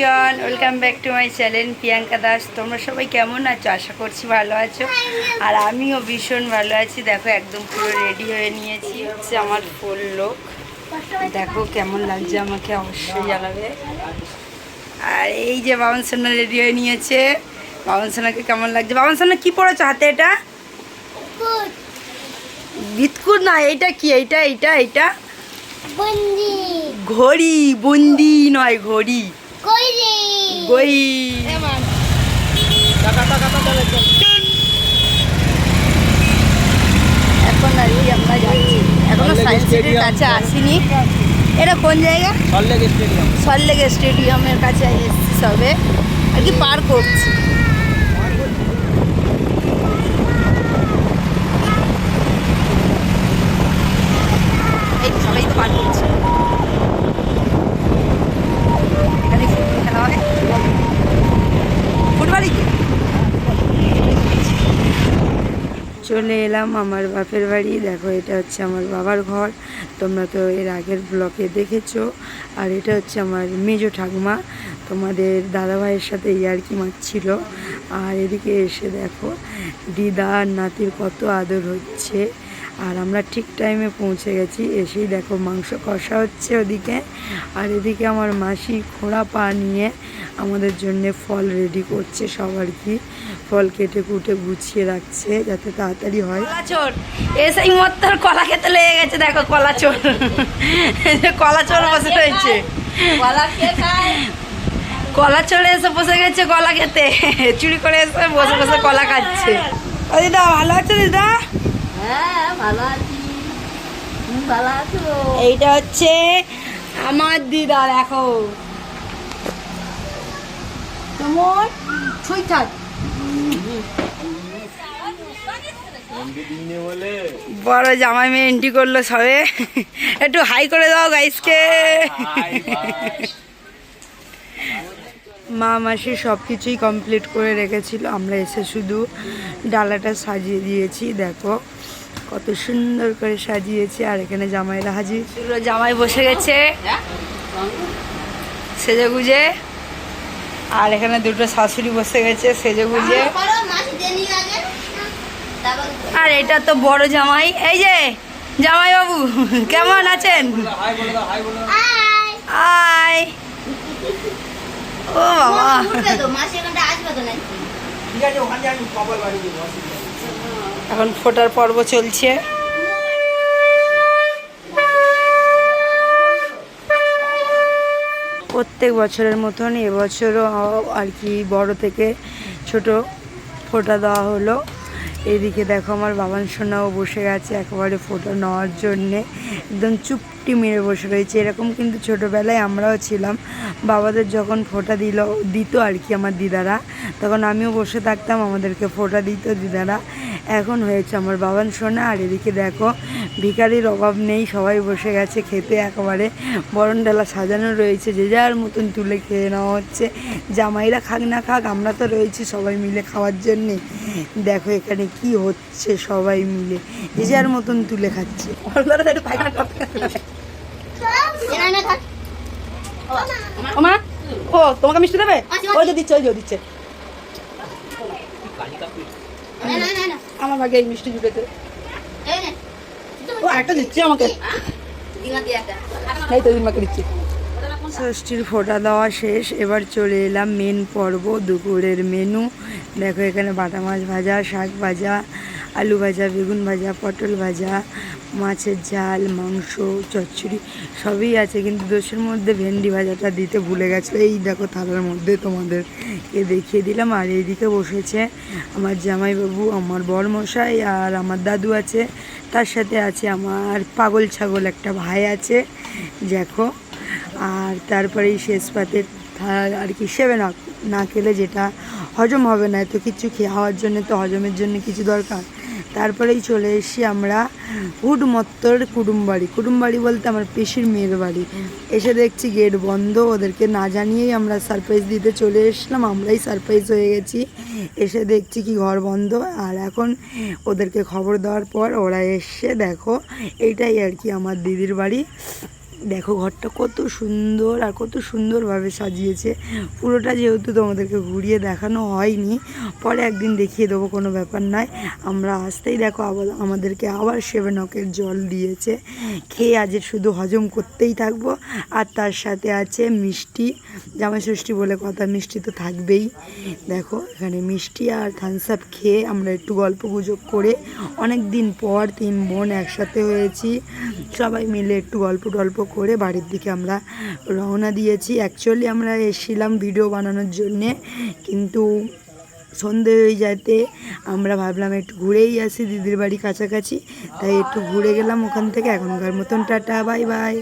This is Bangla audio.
Everyone, welcome back to my channel Priyanka Das. তোমরা সবাই কেমন আছো? আশা করছি ভালো আছো, আর আমিও ভীষণ ভালো আছি। দেখো একদম পুরো রেডি হয়ে নিয়েছি, হচ্ছে আমার ফুল লোক। দেখো কেমন লাগছে আমাকে অবশ্যই জানাবে। আর এই যে বাবন সোনা রেডি হয়ে নিয়েছে। বাবন সোনাকে কেমন লাগছে? বাবন সোনা কি পড়েছো হাতে? এটা বিস্কুট না, এইটা কি? এইটা এইটা এইটা ঘড়ি। বন্দি নয়, ঘড়ি। ঘড়ি। এখন আর কি আমরা যাচ্ছি, এখনো সায়েন্স সিটির কাছে আসিনি। এটা কোন জায়গা? সল্টলেক স্টেডিয়ামের কাছে এসেছি সবে, আর কি পার করছি। এই সবাই তো পার করছে। এখানে ফুটবল খেলা হয়, ফুটবলই কি। চলে এলাম আমার বাপের বাড়ি। দেখো এটা হচ্ছে আমার বাবার ঘর, তোমরা তো এর আগের ব্লকে দেখেছো। আর এটা হচ্ছে আমার মেজো ঠাকুমা, তোমাদের দাদাভাইয়ের সাথে ইয়ার্কি মারছিল। আর এদিকে এসে দেখো দিদা আর নাতির কত আদর হচ্ছে। আর আমরা ঠিক টাইমে পৌঁছে গেছি। এসেই দেখো মাংস কষা হচ্ছে ওদিকে, আর এদিকে আমার মাসি খোঁড়া পা নিয়ে আমাদের জন্য ফল রেডি করছে। সবার কি ফল কেটে কুটে গুছিয়ে রাখছে যাতে তাড়াতাড়ি হয়। কলাচোর এসেই মত্তর কলা খেতে লেগে গেছে। দেখো কলাচোর, কলাচোর বসে রয়েছে। কলাচোর এসে বসে গেছে কলা খেতে, চুরি করে এসে বসে বসে কলা খাচ্ছে। ও দিদা ভালো আছো? দিদা হ্যাঁ ভালো আছি, ভালো আছো? এইটা হচ্ছে আমার দিদা। দেখো তোমার ছুঁই থাক। বড় জামাই মেয়ে এন্ট্রি করলো সবে, একটু হাই করে দাও গাইসকে। মা মাসি সব কিছুই কমপ্লিট করে রেখেছিল, আমরা এসে শুধু ডালাটা সাজিয়ে দিয়েছি। দেখো কত সুন্দর করে সাজিয়েছি। আর এখানে জামাইরা হাজির, জামাই বসে গেছে সেজে গুজে। আর এখানে দুটো শাশুড়ি বসে গেছে সেজে গুজে। আর এটা তো বড় জামাই। এই যে জামাই বাবু কেমন আছেন? আয়। ও বাবা, এখন ফোটার পর্ব চলছে। প্রত্যেক বছরের মতন এবছরও আর কি বড় থেকে ছোট ফোঁটা দেওয়া হলো। এদিকে দেখো আমার বাবান সোনাও বসে গেছে একেবারে ফোঁটা নেওয়ার জন্যে, একদম চুপটি মেরে বসে রয়েছে। এরকম কিন্তু ছোটোবেলায় আমরাও ছিলাম। বাবাদের যখন ফোঁটা দিত আর কি আমার দিদারা, তখন আমিও বসে থাকতাম, আমাদেরকে ফোঁটা দিত দিদারা। এখন হয়েছে আমার বাবান সোনা। আর এদিকে দেখো ভিখারির অভাব নেই, সবাই বসে গেছে খেতে। একেবারে বরণ ডালা সাজানো রয়েছে, যে যার মতন তুলে খেয়ে নেওয়া হচ্ছে। জামাইরা খাক না খাক, আমরা তো রয়েছি সবাই মিলে খাওয়ার জন্যে। দেখো এখানে কি হচ্ছে, সবাই মিলে যে যার মতন তুলে খাচ্ছে। ও তোমাকে মিষ্টি দেবে? ওই যে দিচ্ছে, ওই যে দিচ্ছে। আমার ভাগে এই মিষ্টি জুটেছে। ও একটা দিচ্ছে আমাকে, এই তো দিনমাকে দিচ্ছি। ষষ্ঠীর ফোঁটা দেওয়া শেষ, এবার চলে এলাম মেন পর্ব, দুপুরের মেনু। দেখো এখানে বাটা মাছ ভাজা, শাক ভাজা, আলু ভাজা, বেগুন ভাজা, পটল ভাজা, মাছের ঝাল, মাংস, চচ্চড়ি সবই আছে। কিন্তু দোষের মধ্যে ভেন্ডি ভাজাটা দিতে ভুলে গেছিলো। এই দেখো থালার মধ্যে তোমাদেরকে দেখিয়ে দিলাম। আর এইদিকে বসেছে আমার জামাইবাবু, আমার বরমশাই, আর আমার দাদু আছে, তার সাথে আছে আমার পাগল ছাগল একটা ভাই আছে দেখো। আর তারপরে এই শেষ পাতে আর কি সেভেন আপ না খেলে যেটা হজম হবে না, এত কিছু খাওয়ার জন্য তো হজমের জন্য কিছু দরকার। তারপরেই চলে এসেছি আমরা হুডমত্তর কুটুমবাড়ি বলতে আমার পিসির মেয়ের বাড়ি। এসে দেখছি গেট বন্ধ, ওদেরকে না জানিয়েই আমরা সারপ্রাইজ দিতে চলে এসলাম। আমরাই সারপ্রাইজ হয়ে গেছি। এসে দেখছি কি ঘর বন্ধ। আর এখন ওদেরকে খবর দেওয়ার পর ওরা এসে দেখো এইটাই আর কি আমার দিদির বাড়ি। দেখো ঘরটা কত সুন্দর আর কত সুন্দরভাবে সাজিয়েছে। পুরোটা যেহেতু তোমাদেরকে ঘুরিয়ে দেখানো হয়নি, পরে একদিন দেখিয়ে দেবো, কোনো ব্যাপার নয়। আমরা আসতেই দেখো আবার আমাদেরকে আবার 7 জল দিয়েছে। খেয়ে আজ শুধু হজম করতেই থাকবো। আর তার সাথে আছে মিষ্টি, জামাই ষষ্ঠী বলে কথা, মিষ্টি তো থাকবেই। দেখো এখানে মিষ্টি আর থামস আপ খেয়ে আমরা একটু গল্প গুজব করে, অনেক দিন পর 3 বোন একসাথে হয়েছি, সবাই মিলে একটু গল্প টল্প করে বাড়ির দিকে আমরা রওনা দিয়েছি। অ্যাকচুয়ালি আমরা এসেছিলাম ভিডিও বানানোর জন্যে, কিন্তু সন্ধে হয়ে যেতে আমরা ভাবলাম একটু ঘুরেই আসি, দিদির বাড়ি কাছাকাছি, তাই একটু ঘুরে গেলাম ওখান থেকে। এখনকার মতন টাটা, বাই বাই।